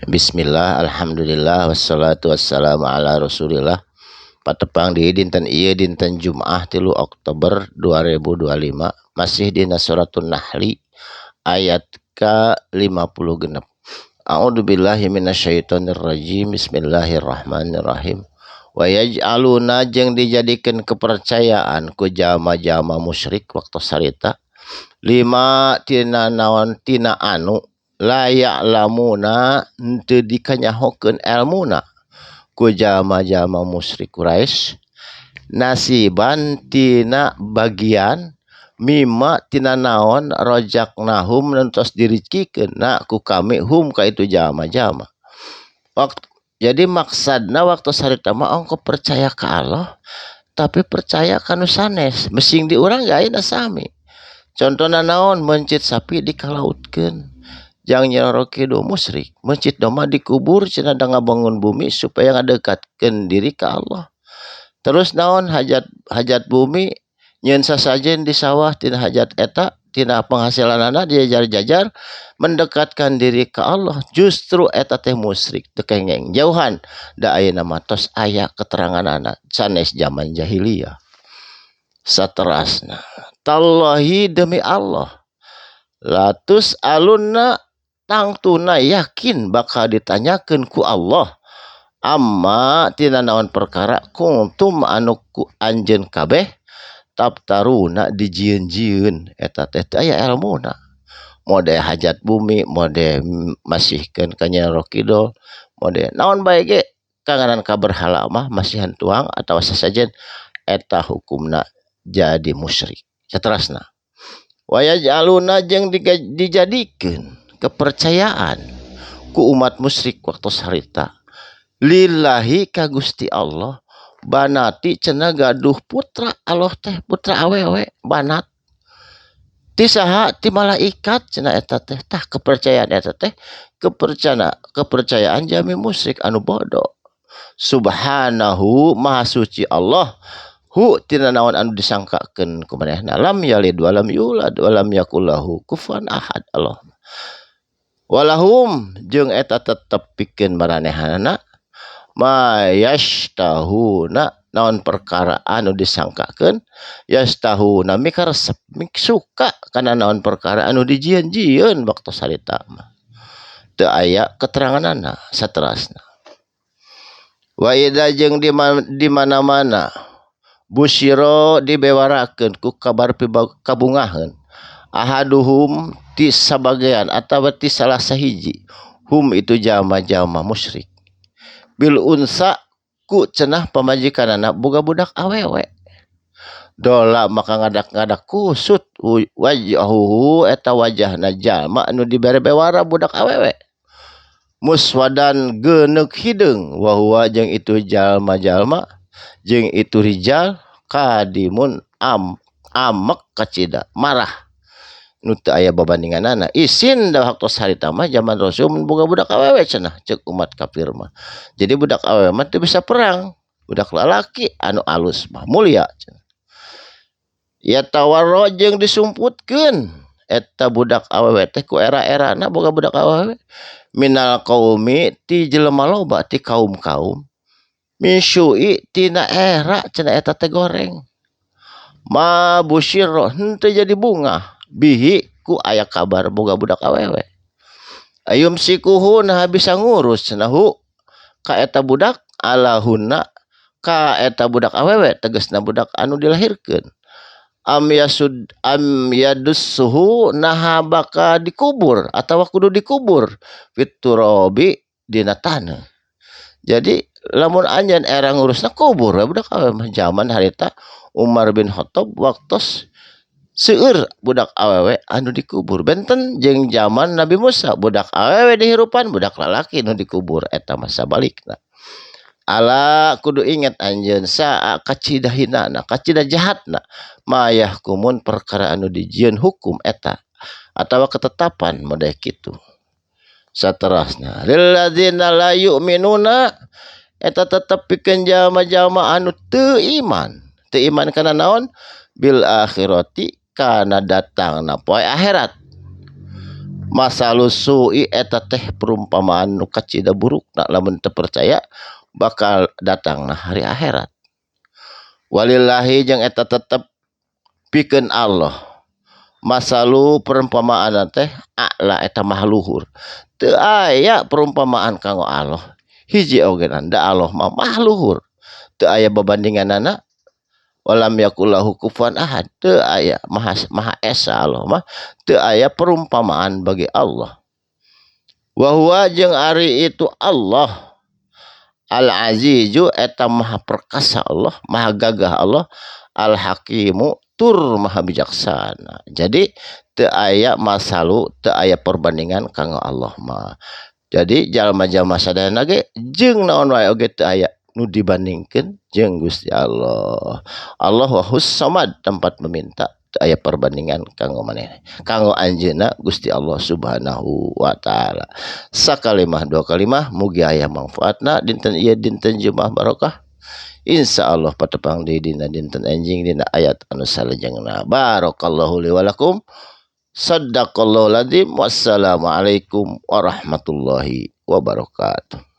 Bismillah, alhamdulillah, wassalatu wassalamu ala rasulillah. Patepang di dinten ieu dinten Jumaah 3 Oktober 2025 masih dina suratun Nahli ayat ke-50 genep. A'udzubillahi minasyaitonir rajim. Bismillahirrahmanirrahim. Wa yaj'aluna jeung dijadikeun kepercayaan ku jama-jama musyrik waktu sarita lima tina naon tina anu layak lamuna henteu dikanyahokeun elmuna ku jama-jama musyrik Quraisy nasiban tina bagian mimma tina naon rojak nahum nentos diricikeun na ku kami hum ka itu jama-jama. Waktu jadi maksadna waktu sarita mah ongko percaya ke Allah tapi percaya kanu sanes mesing di urang gak ayeuna sami. Contohna naon mencit sapi dikalautkeun jang nyeroroki do musyrik mencit doma dikubur cenah da ngabangun bumi supaya ngadekatkeun diri ka Allah. Terus naon hajat bumi nyeun sasajen di sawah tina hajat eta tina penghasilanana dijajar-jajar mendekatkan diri ka Allah, justru eta teh musyrik teu kengeng jauhan da ayeuna mah tos aya keteranganana sanes zaman jahiliyah. Saterasna tallahi demi Allah latus alunna tangtuna yakin bakal ditanyakeun ku Allah amma tina naon perkara kuntum anu ku anjeun kabeh tabtaruna dijieun-jieun eta teh teu aya elmuna mode hajat bumi mode masihkeun ka Nyi Roro Kidul mode naon bae ge kanganan ka berhala mah masihan tuang atawa sasajen eta hukumna jadi musyrik. Saterasna wa yaj'aluna jeung dijadikeun kepercayaan ku umat musyrik waktu sarita lillahi ka Gusti Allah banati cenah gaduh putra Allah teh putra awewe banat ti saha ti malaikat cenah eta teh tah kepercayaan eta teh kepercayaan jami musyrik anu bodoh. Subhanahu maha suci Allah hu tina naon anu disangkakeun ku manehna lam yalid walam yulad walam yakullahu kufuwan ahad Allah. Walahum jeung eta tetep pikeun maranehanna ma yashtahuna naon perkara anu disangkakeun yastahuna mikaresep mik suka kana naon perkara anu dijieun-jieun waktu sarita mah teu aya keteranganana. Saterasna wa idza jeung di mana-mana busyiro dibewarakeun ku kabar kabungaheun ahaduhum ti sabagean atawa ti salah sahiji hum itu jama-jama musyrik bil unsa ku cenah pamajikanana boga budak awewe dola maka ngadak-ngadak kusut wajhuhu eta wajahna jalma anu dibere bewara budak awewe muswadan geuneuk hideung wa huwa jeung itu jalma-jalma jeung itu rijal kadimun amek kacida marah nu teu aya babandinganana isin da waktu sarita mah zaman Rasul mun boga budak awewe cenah ceuk umat kafir mah. Jadi budak awewe mah teu bisa perang, budak lalaki anu alus mah mulia cenah. Ya tawarro jeung disumputkeun eta budak awewe teh ku era-erana boga budak awewe minal qaumi ti jelema loba ti kaum-kaum misyui tina era cenah eta teh goreng ma busyirro henteu jadi bunga bihi ku aya kabar boga budak awewe ayum sikuhu nah bisa ngurus cenah hu ka eta budak alahunna ka eta budak awewe tegasna budak anu dilahirkeun am yadussuhu nah baka dikubur atawa kudu dikubur fiturobi dina taneuh. Jadi lamun anjeun era ngurusna kubur budak awewe mah zaman harita Umar bin Khattab waktos seueur budak awewe anu dikubur benten jeung zaman Nabi Musa budak awewe dihirupan budak lalaki anu dikubur eta masa balikna. Ala kudu inget anjeun saa kacidahinana kacida jahatna mayah kumun perkara anu dijieun hukum eta atawa ketetapan mode kitu. Saterasna lilladzina la yu'minuna eta tetep pikeun jalma-jalma anu teu iman kana naon bil akhirati kana datangna poe akhirat masalu su'i eta teh perumpamaan nu kacida buruk nak lamun teu percaya bakal datang nah hari akhirat. Walillahi jeung eta tetep pikeun Allah. Masalu perumpamaan teh a'la eta mah luhur. Teu aya perumpamaan kanggo Allah. Hiji ogenan da Allah mah luhur. Teu aya babandinganana. Walam yakullahu kufuwan ahad. Teu aya maha esa Allah mah. Teu aya perumpamaan bagi Allah. Wa huwa jeung ari itu Allah Al-Azizu eta maha perkasa Allah, maha gagah Allah, Al-Hakimu tur maha bijaksana. Jadi teu aya masalu, teu aya perbandingan kanggo Allah mah. Jadi jalma-jalma sadayana ge jeung naon wae oge teu aya nu dibandingkeun jeung Gusti Allah. Allah wahus samad tempat meminta, teu aya perbandingan kanggo manehna. Kanggo anjeunna Gusti Allah Subhanahu wa taala. Sakalimah dua kalimah mugi aya manfaatna dinten ieu dinten Jumaah barokah. Insyaallah patepang deui dina dinten enjing dina ayat anu salajengna. Barakallahu li wa lakum. Shadaqallahul adzim. Wassalamualaikum warahmatullahi wabarakatuh.